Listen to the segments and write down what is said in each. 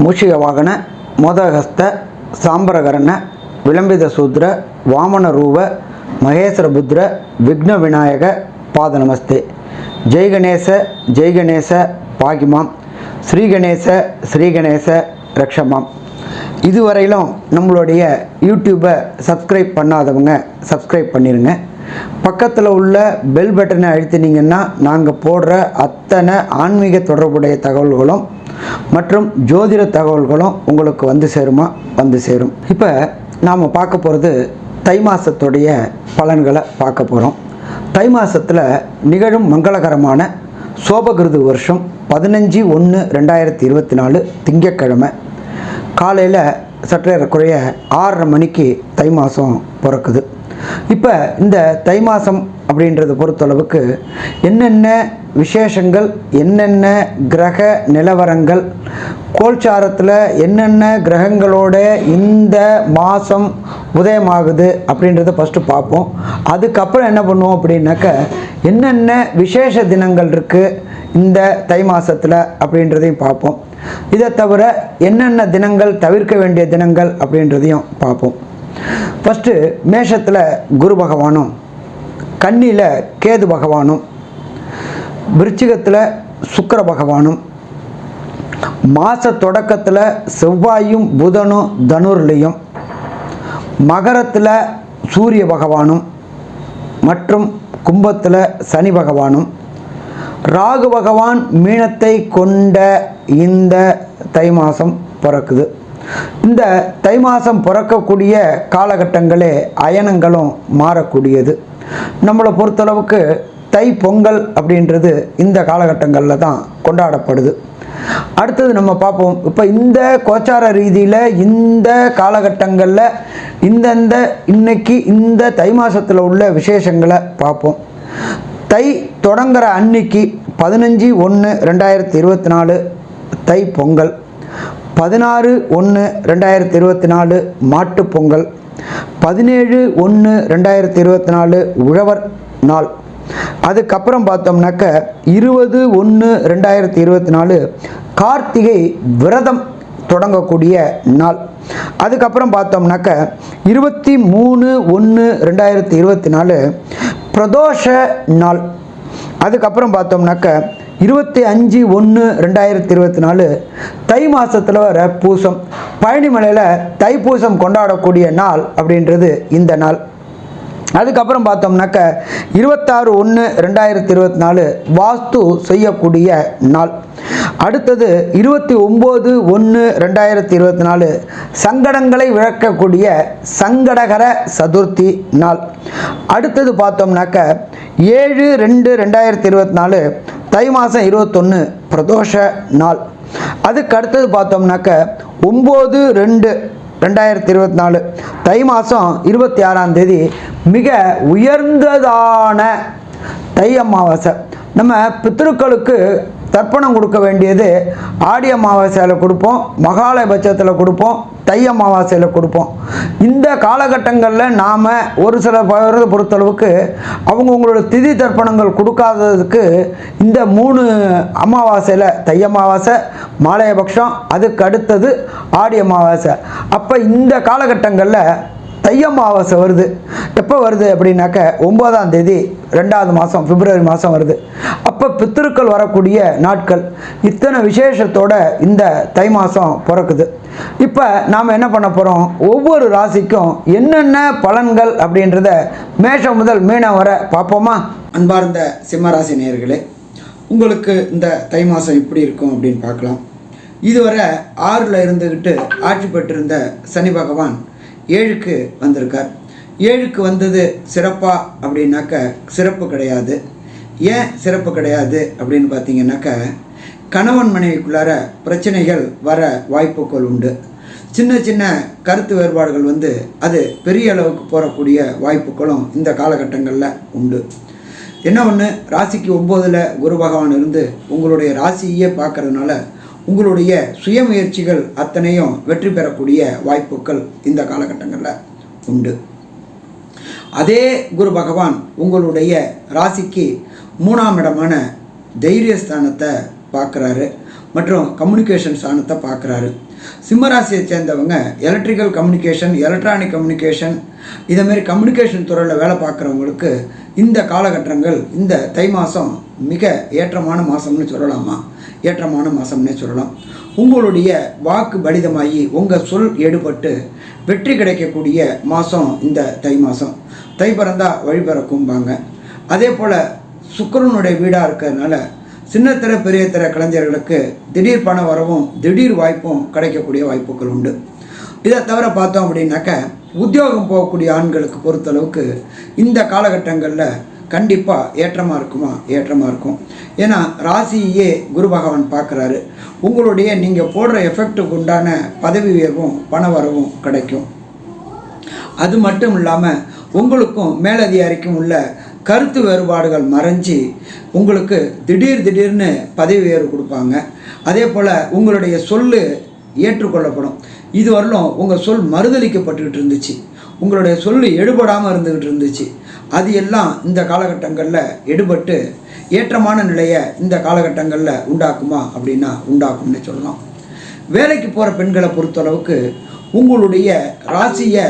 ಮೂಷಿಕ ವಾಹನ ಮೋದಹಸ್ತ ಸಾಂಬರಕರ್ಣ ವಿಳಂಬಿತ ಸೂದ್ರ ವಾಮನ ರೂಪ ಮಹೇಶ್ವರ ಬುದ್ರ ವಿಘ್ನ ವಿನಾಯಕ பாத நமஸ்தே. ஜெய் கணேச பாகிமாம், ஸ்ரீ கணேச ரக்ஷமாம். இதுவரையிலும் நம்மளுடைய யூடியூப்பை சப்ஸ்கிரைப் பண்ணாதவங்க சப்ஸ்கிரைப் பண்ணிடுங்க. பக்கத்தில் உள்ள பெல் பட்டனை அழுத்தினீங்கன்னா நாங்கள் போடுற அத்தனை ஆன்மீக தொடர்புடைய தகவல்களும் மற்றும் ஜோதிட தகவல்களும் உங்களுக்கு வந்து சேரும். இப்போ நாம் பார்க்க போகிறது தை மாதத்துடைய பலன்களை பார்க்க போகிறோம். தை மாதத்தில் நிகழும் மங்களகரமான சோபகிருது வருஷம் 15/1/2024 திங்கட்கிழமை காலையில் சற்றேறக்குறைய 6:30 மணிக்கு தை மாதம் பிறக்குது. இப்போ இந்த தை மாதம் அப்படின்றத பொறுத்தளவுக்கு என்னென்ன விசேஷங்கள், என்னென்ன கிரக நிலவரங்கள், கோல்சாரத்தில் என்னென்ன கிரகங்களோட இந்த மாதம் உதயமாகுது அப்படின்றத ஃபஸ்ட்டு பார்ப்போம். அதுக்கப்புறம் என்ன பண்ணுவோம் அப்படின்னாக்க என்னென்ன விசேஷ தினங்கள் இருக்குது இந்த தை மாதத்தில் அப்படின்றதையும் பார்ப்போம். இதை தவிர என்னென்ன தினங்கள் தவிர்க்க வேண்டிய தினங்கள் அப்படின்றதையும் பார்ப்போம். ஃபஸ்ட்டு மேஷத்தில் குரு பகவானும், கன்னியில் கேது பகவானும், விருச்சிகத்தில் சுக்கிர பகவானும், மாத தொடக்கத்தில் செவ்வாயும் புதனும் தனுர்லையும், மகரத்தில் சூரிய பகவானும் மற்றும் கும்பத்தில் சனி பகவானும், ராகு பகவான் மீனத்தை கொண்ட இந்த தை மாதம் பிறக்குது. இந்த தை மாதம் பிறக்கக்கூடிய காலகட்டங்களே அயனங்களும் மாறக்கூடியது. நம்மளை பொறுத்தளவுக்கு தை பொங்கல் அப்படின்றது இந்த காலகட்டங்களில் தான் கொண்டாடப்படுது. அடுத்தது நம்ம பார்ப்போம். இப்போ இந்த கோச்சார ரீதியில் இந்த காலகட்டங்களில் இன்னைக்கு இந்த தை மாதத்தில் உள்ள விசேஷங்களை பார்ப்போம். தை தொடங்குற அன்னைக்கு 15/1/2024 தை பொங்கல், 16/1/2024 மாட்டு பொங்கல், 17/1/2024 உழவர் நாள். அதுக்கப்புறம் பார்த்தோம்னாக்க 20/1/2024 கார்த்திகை விரதம் தொடங்கக்கூடிய நாள். அதுக்கப்புறம் பார்த்தோம்னாக்க 23/1/2024 பிரதோஷ நாள். அதுக்கப்புறம் பார்த்தோம்னாக்க 25/1/2024 தை மாதத்தில் வர பூசம், பழனிமலையில் தைப்பூசம் கொண்டாடக்கூடிய நாள் அப்படின்றது இந்த நாள். அதுக்கப்புறம் பார்த்தோம்னாக்க 26/1/2024 வாஸ்து செய்யக்கூடிய நாள். அடுத்தது 29/1/2024 சங்கடங்களை விளக்கக்கூடிய சங்கடகர சதுர்த்தி நாள். அடுத்தது பார்த்தோம்னாக்க 7/2/2024 தை மாதம் 21 பிரதோஷ நாள். அதுக்கு அடுத்தது பார்த்தோம்னாக்க 9/2/2024 தை மாதம் 26ஆம் தேதி மிக உயர்ந்ததான தை அமாவாசை. நம்ம பித்ருக்களுக்கு தர்ப்பணம் கொடுக்க வேண்டியது ஆடி அமாவாசையில் கொடுப்போம், மகாலயபட்சத்தில் கொடுப்போம், தை அமாவாசையில் கொடுப்போம். இந்த காலகட்டங்களில் நாம் ஒரு சில பேரை பொறுத்தளவுக்கு அவங்களோட திதி தர்ப்பணங்கள் கொடுக்காததுக்கு இந்த 3 அமாவாசையில் தை அமாவாசை, மாலயபட்சம், அதுக்கு அடுத்தது ஆடி அமாவாசை. அப்போ இந்த காலகட்டங்களில் தை அமாவாசை வருது. எப்போ வருது அப்படின்னாக்க 9ஆம் தேதி 2வது மாதம் பிப்ரவரி மாதம் வருது. அப்போ பித்திருக்கள் வரக்கூடிய நாட்கள். இத்தனை விசேஷத்தோட இந்த தை மாதம் பிறக்குது. இப்போ நாம் என்ன பண்ண போகிறோம், ஒவ்வொரு ராசிக்கும் என்னென்ன பலன்கள் அப்படின்றத மேஷம் முதல் மீனம் வர பார்ப்போமா? அன்பார்ந்த சிம்மராசி நேயர்களே, உங்களுக்கு இந்த தை மாதம் எப்படி இருக்கும் அப்படின்னு பார்க்கலாம். இதுவரை 6ல் இருந்துக்கிட்டு ஆட்சி பெற்றிருந்த சனி பகவான் 7க்கு வந்திருக்கார். 7க்கு வந்தது சிறப்பா அப்படின்னாக்க சிறப்பு கிடையாது. ஏன் சிறப்பு கிடையாது அப்படின்னு பார்த்தீங்கன்னாக்க கணவன் மனைவிக்குள்ளார பிரச்சனைகள் வர வாய்ப்புகள் உண்டு. சின்ன சின்ன கருத்து வேறுபாடுகள் அது பெரிய அளவுக்கு போகக்கூடிய வாய்ப்புகளும் இந்த காலகட்டங்களில் உண்டு. என்ன ஒன்று, ராசிக்கு 9ல் குரு பகவான் இருந்து உங்களுடைய ராசியே பார்க்கறதுனால உங்களுடைய சுயமுயற்சிகள் அத்தனையும் வெற்றி பெறக்கூடிய வாய்ப்புகள் இந்த காலகட்டங்களில் உண்டு. அதே குரு பகவான் உங்களுடைய ராசிக்கு 3ஆம் இடமான தைரியஸ்தானத்தை பார்க்குறாரு மற்றும் கம்யூனிகேஷன் ஸ்தானத்தை பார்க்குறாரு. சிம்மராசியை சேர்ந்தவங்க எலக்ட்ரிக்கல் கம்யூனிகேஷன், எலக்ட்ரானிக் கம்யூனிகேஷன், இதேமாரி கம்யூனிகேஷன் துறையில் வேலை பார்க்குறவங்களுக்கு இந்த காலகட்டங்கள், இந்த தை மாதம் மிக ஏற்றமான மாதம்னு சொல்லலாமா? ஏற்றமான மாதம்னே சொல்லலாம். உங்களுடைய வாக்கு பலிதமாகி உங்கள் சொல் எடுபட்டு வெற்றி கிடைக்கக்கூடிய மாதம் இந்த தை மாதம். தை பிறந்தா வழி பிறக்கும்பாங்க. அதே போல் சுக்கிரனுடைய வீடாக இருக்கிறதுனால சின்னத்திர பெரிய திற கலைஞர்களுக்கு திடீர் பண வரவும் திடீர் வாய்ப்பும் கிடைக்கக்கூடிய வாய்ப்புகள் உண்டு. இதை தவிர பார்த்தோம் அப்படின்னாக்க உத்தியோகம் போகக்கூடிய ஆண்களுக்கு பொறுத்தளவுக்கு இந்த காலகட்டங்களில் கண்டிப்பாக ஏற்றமாக இருக்குமா? ஏற்றமாக இருக்கும். ஏன்னா ராசியே குரு பகவான் பார்க்குறாரு. உங்களுடைய நீங்கள் போடுற எஃபெக்ட்டுக்கு உண்டான பதவி உயர்வும் பண வரவும் கிடைக்கும். அது மட்டும் இல்லாமல் உங்களுக்கும் மேலதிகாரிக்கும் உள்ள கருத்து வேறுபாடுகள் மறைஞ்சி உங்களுக்கு திடீர்னு பதவி உயர்வு கொடுப்பாங்க. அதே போல் உங்களுடைய சொல்லு ஏற்றுக்கொள்ளப்படும். இதுவரையிலும் உங்கள் சொல் மறுதளிக்கப்பட்டுக்கிட்டு இருந்துச்சு, உங்களுடைய சொல் எடுபடாமல் இருந்துக்கிட்டு இருந்துச்சு. அது எல்லாம் இந்த காலகட்டங்களில் எடுபட்டு ஏற்றமான நிலையை இந்த காலகட்டங்களில் உண்டாக்குமா அப்படின்னா உண்டாக்கும்னு சொல்லலாம். வேலைக்கு போகிற பெண்களை பொறுத்தளவுக்கு உங்களுடைய ராசியை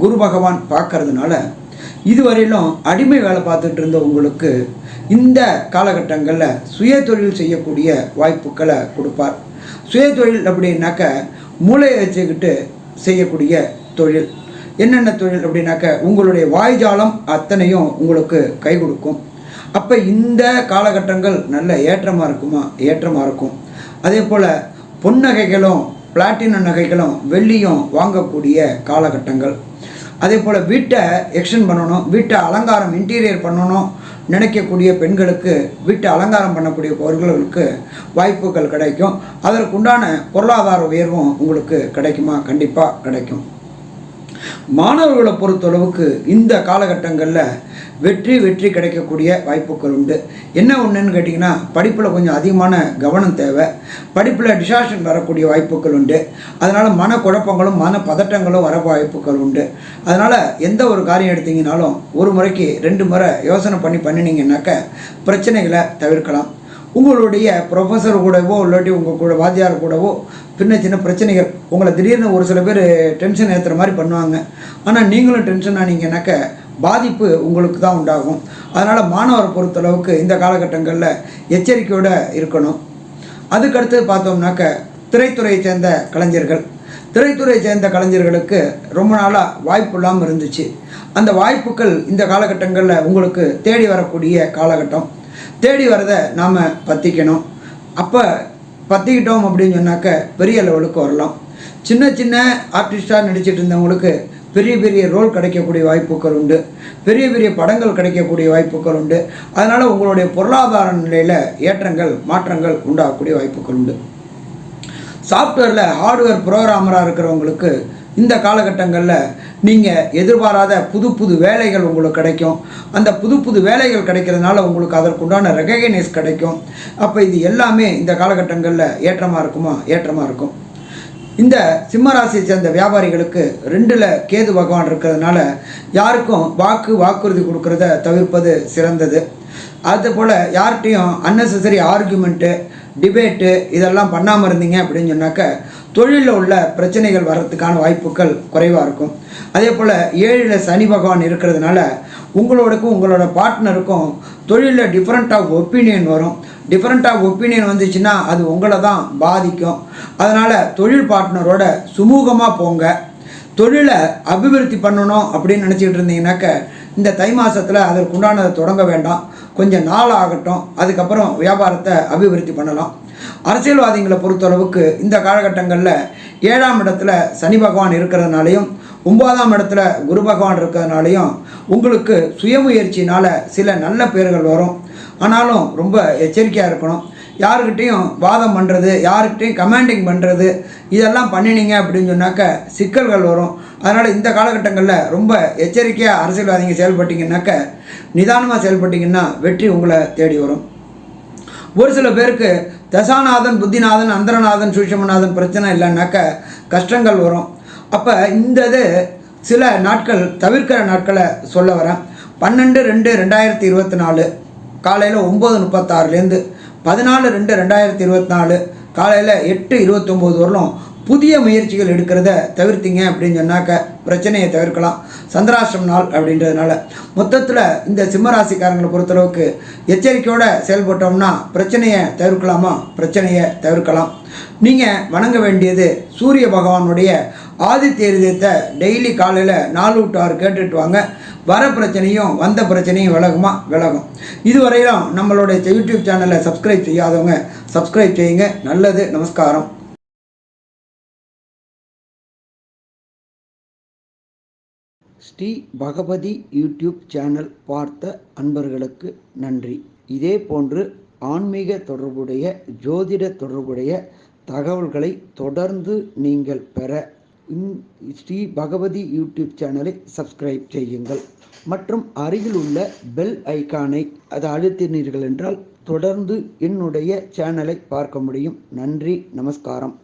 குரு பகவான் பார்க்கறதுனால இதுவரையிலும் அடிமை வேலை பார்த்துட்டு இருந்த உங்களுக்கு இந்த காலகட்டங்களில் சுய தொழில் செய்யக்கூடிய வாய்ப்புகளை கொடுப்பார். சுய தொழில் அப்படின்னாக்க மூளையை வச்சுக்கிட்டு செய்யக்கூடிய தொழில். என்னென்ன தொழில் அப்படின்னாக்க உங்களுடைய வாய்ஜாலம் அத்தனையும் உங்களுக்கு கை கொடுக்கும். அப்போ இந்த காலகட்டங்கள் நல்ல ஏற்றமாக இருக்குமா? ஏற்றமாக இருக்கும். அதே போல் பொன்னகைகளும் பிளாட்டினம் நகைகளும் வெள்ளியும் வாங்கக்கூடிய காலகட்டங்கள். அதே போல் வீட்டை எக்ஸ்டெண்ட் பண்ணணும், வீட்டை அலங்காரம் இன்டீரியர் பண்ணணும் நினைக்கக்கூடிய பெண்களுக்கு வீட்டை அலங்காரம் பண்ணக்கூடியவர்களுக்கு வாய்ப்புகள் கிடைக்கும். அதற்குண்டான பொருளாதார உயர்வும் உங்களுக்கு கிடைக்குமா? கண்டிப்பாக கிடைக்கும். மாணவர்களை பொறுத்தளவுக்கு இந்த காலகட்டங்களில் வெற்றி கிடைக்கக்கூடிய வாய்ப்புகள் உண்டு. என்ன ஒன்றுன்னு கேட்டிங்கன்னா படிப்பில் கொஞ்சம் அதிகமான கவனம் தேவை. படிப்பில் டிசாஸ்டன் வரக்கூடிய வாய்ப்புகள் உண்டு. அதனால் மனக்குழப்பங்களும் மன பதட்டங்களும் வர வாய்ப்புகள் உண்டு. அதனால் எந்த ஒரு காரியம் எடுத்தீங்கனாலும் ஒரு முறைக்கு 2 முறை யோசனை பண்ணினீங்கன்னாக்க பிரச்சனைகளை தவிர்க்கலாம். உங்களுடைய ப்ரொஃபஸர் கூடவோ இல்லாட்டி உங்கள் கூட வாத்தியார் கூடவோ சின்ன பிரச்சனைகள் உங்களை திடீர்னு ஒரு சில பேர் டென்ஷன் ஏற்றுற மாதிரி பண்ணுவாங்க. ஆனால் நீங்களும் டென்ஷன் ஆனீங்கன்னாக்க பாதிப்பு உங்களுக்கு தான் உண்டாகும். அதனால் மாணவரை பொறுத்தளவுக்கு இந்த காலகட்டங்களில் எச்சரிக்கையோடு இருக்கணும். அதுக்கடுத்து பார்த்தோம்னாக்க திரைத்துறையை சேர்ந்த கலைஞர்களுக்கு ரொம்ப நாளாக வாய்ப்பு இல்லாமல் இருந்துச்சு. அந்த வாய்ப்புகள் இந்த காலகட்டங்களில் உங்களுக்கு தேடி வரக்கூடிய காலகட்டம். தேடி வரதை நாம் பற்றிக்கணும். அப்போ பற்றிக்கிட்டோம் அப்படின்னு சொன்னாக்க பெரிய லெவலுக்கு வரலாம். சின்ன ஆர்டிஸ்டாக நடிச்சிட்டு இருந்தவங்களுக்கு பெரிய ரோல் கிடைக்கக்கூடிய வாய்ப்புகள் உண்டு. பெரிய படங்கள் கிடைக்கக்கூடிய வாய்ப்புகள் உண்டு. அதனால் உங்களுடைய பொருளாதார நிலையில் ஏற்றங்கள் மாற்றங்கள் உண்டாகக்கூடிய வாய்ப்புகள் உண்டு. சாஃப்ட்வேரில் ஹார்ட்வேர் ப்ரோக்ராமராக இருக்கிறவங்களுக்கு இந்த காலகட்டங்களில் நீங்கள் எதிர்பாராத புது வேலைகள் உங்களுக்கு கிடைக்கும். அந்த புது வேலைகள் கிடைக்கிறதுனால உங்களுக்கு அதற்குண்டான ரெகக்னைஸ் கிடைக்கும். அப்போ இது எல்லாமே இந்த காலகட்டங்களில் ஏற்றமாக இருக்குமா? ஏற்றமாக இருக்கும். இந்த சிம்மராசியை சேர்ந்த வியாபாரிகளுக்கு 2ல் கேது பகவான் இருக்கிறதுனால யாருக்கும் வாக்குறுதி கொடுக்கறத தவிர்ப்பது சிறந்தது. அதுபோல் யார்கிட்டையும் அன்னெசரி ஆர்கியூமெண்ட்டு டிபேட்டு இதெல்லாம் பண்ணாமல் இருந்தீங்க அப்படின்னு சொன்னாக்க தொழிலில் உள்ள பிரச்சனைகள் வர்றதுக்கான வாய்ப்புகள் குறைவாக இருக்கும். அதே போல் 7ல் சனி பகவான் இருக்கிறதுனால உங்களோடக்கும் உங்களோட பார்ட்னருக்கும் தொழிலில் டிஃப்ரெண்ட் ஆஃப் ஒப்பீனியன் வரும். டிஃப்ரெண்ட் ஆஃப் ஒப்பீனியன் வந்துச்சுன்னா அது உங்களை தான் பாதிக்கும். அதனால் தொழில் பார்ட்னரோட சுமூகமாக போங்க. தொழிலை அபிவிருத்தி பண்ணணும் அப்படின்னு நினச்சிக்கிட்டு இருந்தீங்கன்னாக்க இந்த தை மாதத்தில் அதற்குண்டானதை தொடங்க வேண்டாம். கொஞ்சம் நாள் ஆகட்டும், அதுக்கப்புறம் வியாபாரத்தை அபிவிருத்தி பண்ணலாம். அரசியல்வாதிகளை பொறுத்தளவுக்கு இந்த காலகட்டங்களில் 7ஆம் இடத்துல சனி பகவான் இருக்கிறதுனாலையும் 9ஆம் இடத்துல குரு பகவான் இருக்கிறதுனாலையும் உங்களுக்கு சுயமுயற்சினால் சில நல்ல பேர்கள் வரும். ஆனாலும் ரொம்ப எச்சரிக்கையாக இருக்கணும். யாருக்கிட்டையும் வாதம் பண்ணுறது, யாருக்கிட்டையும் கமாண்டிங் பண்ணுறது இதெல்லாம் பண்ணினீங்க அப்படின்னு சொன்னாக்க சிக்கல்கள் வரும். அதனால் இந்த காலகட்டங்களில் ரொம்ப எச்சரிக்கையாக அரசியல்வாதிங்க செயல்பட்டீங்கன்னாக்க நிதானமாக செயல்பட்டிங்கன்னா வெற்றி உங்களை தேடி வரும். ஒரு சில பேருக்கு தசாநாதன், புத்திநாதன், அந்தரநாதன், சூட்சுமநாதன் பிரச்சனை இல்லைன்னாக்க கஷ்டங்கள் வரும். அப்போ இந்த இது சில நாட்கள் தவிர்க்கிற நாட்களை சொல்ல வரேன். 12/2/2024 காலையில் 9:36 14/2/2024 காலையில் 8:29 வரலும் புதிய முயற்சிகள் எடுக்கிறத தவிர்த்தீங்க அப்படின்னு சொன்னாக்க பிரச்சனையை தவிர்க்கலாம். சந்திராஷ்டிரம் நாள் அப்படின்றதுனால மொத்தத்தில் இந்த சிம்மராசிக்காரங்களை பொறுத்தளவுக்கு எச்சரிக்கையோடு செயல்பட்டோம்னா பிரச்சனையை தவிர்க்கலாமா? பிரச்சனையை தவிர்க்கலாம். நீங்கள் வணங்க வேண்டியது சூரிய பகவானுடைய ஆதித்ய ஹிருதயத்தை டெய்லி காலையில் 4 to 6 கேட்டுட்டு வாங்க. வர பிரச்சனையும் வந்த பிரச்சனையும் விலகும். இதுவரையிலும் நம்மளுடைய யூடியூப் சேனலை சப்ஸ்கிரைப் செய்யாதவங்க சப்ஸ்கிரைப் செய்யுங்க. நல்லது. நமஸ்காரம். ஸ்ரீ பகவதி யூடியூப் சேனல் பார்த்த அன்பர்களுக்கு நன்றி. இதே போன்று ஆன்மீக தொடர்புடைய ஜோதிட தொடர்புடைய தகவல்களை தொடர்ந்து நீங்கள் பெற ஸ்ரீ பகவதி யூடியூப் சேனலை சப்ஸ்கிரைப் செய்யுங்கள் மற்றும் அருகில் உள்ள பெல் ஐக்கானை அதை அழுத்தினீர்கள் என்றால் தொடர்ந்து என்னுடைய சேனலை பார்க்க முடியும். நன்றி. நமஸ்காரம்.